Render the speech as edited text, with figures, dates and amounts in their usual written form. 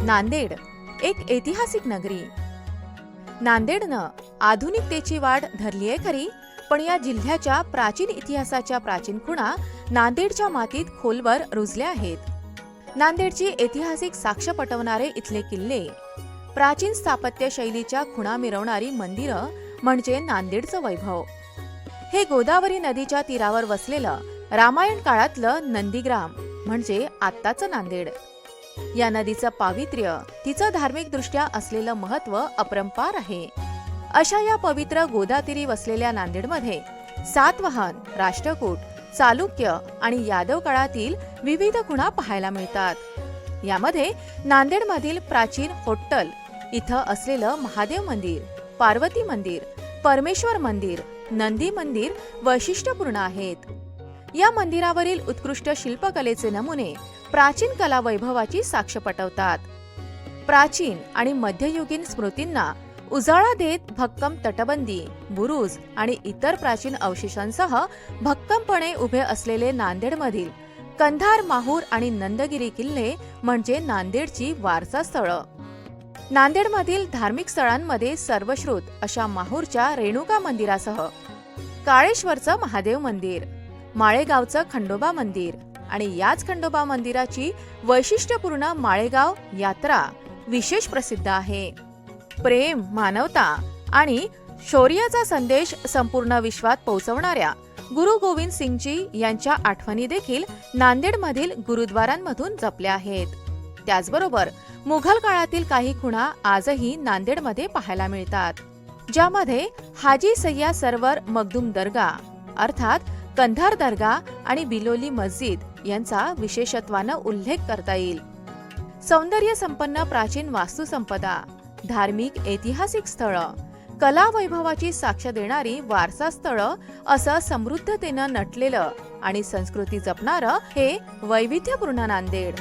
नांदेड एक ऐतिहासिक नगरी. नांदेडनं आधुनिकतेची वाढ धरली आहे खरी, पण या जिल्ह्याच्या प्राचीन इतिहासाच्या प्राचीन खुणा नांदेडच्या मातीत खोलवर रुजल्या आहेत. नांदेडची ऐतिहासिक साक्ष पटवणारे इथले किल्ले, प्राचीन स्थापत्य शैलीच्या खुणा मिरवणारी मंदिरं म्हणजे नांदेडचं वैभव. हे गोदावरी नदीच्या तीरावर वसलेलं रामायण काळातलं नंदीग्राम म्हणजे आत्ताचं नांदेड. या नदीचं पावित्र्य, तिचं धार्मिक दृष्ट्या असलेलं महत्त्व अपरंपार आहे. अशा या पवित्र गोदातीरी वसलेल्या नांदेडमध्ये सातवाहन, राष्ट्रकूट, चालुक्य आणि यादव काळातील विविध खुणा पाहायला मिळतात. यामध्ये नांदेडमधील प्राचीन होट्टल इथं असलेलं महादेव मंदिर, पार्वती मंदिर, परमेश्वर मंदिर, नंदी मंदिर वैशिष्ट्यपूर्ण आहेत. या मंदिरावरील उत्कृष्ट शिल्पकलेचे नमुने प्राचीन कला वैभवाची साक्ष पटवतात. प्राचीन आणि मध्ययुगीन स्मृतींना उजाळा देत भक्कम तटबंदी, बुरुज आणि इतर प्राचीन अवशेषांसह भक्कमपणे उभे असलेले नांदेडमधील कंधार, माहूर आणि नंदगिरी किल्ले म्हणजे नांदेडची वारसा स्थळं. नांदेडमधील धार्मिक स्थळांमध्ये सर्वश्रुत अशा माहूरच्या रेणुका मंदिरासह काळेश्वरचं महादेव मंदिर, माळेगावचं खंडोबा मंदिर आणि याच खंडोबा मंदिराची वैशिष्ट्यपूर्ण माळेगाव यात्रा विशेष प्रसिद्ध आहे. प्रेम, मानवता आणि शौर्याचा संदेश संपूर्ण विश्वात पोहोचवणाऱ्या गुरु गोविंद सिंगजी यांच्या आठवणी देखील नांदेडमधील गुरुद्वारांमधून जपल्या आहेत. त्याचबरोबर मुघल काळातील काही खुणा आजही नांदेडमध्ये पाहायला मिळतात, ज्यामध्ये हाजी सय्या सरवर मखदूम दर्गा अर्थात कंधार दर्गा आणि बिलोली मस्जिद यांचा विशेषत्वानं उल्लेख करता येईल. सौंदर्य संपन्न प्राचीन वास्तुसंपदा, धार्मिक ऐतिहासिक स्थळं, कला वैभवाची साक्ष देणारी वारसा स्थळं असं समृद्धतेनं नटलेलं आणि संस्कृती जपणारं हे वैविध्यपूर्ण नांदेड.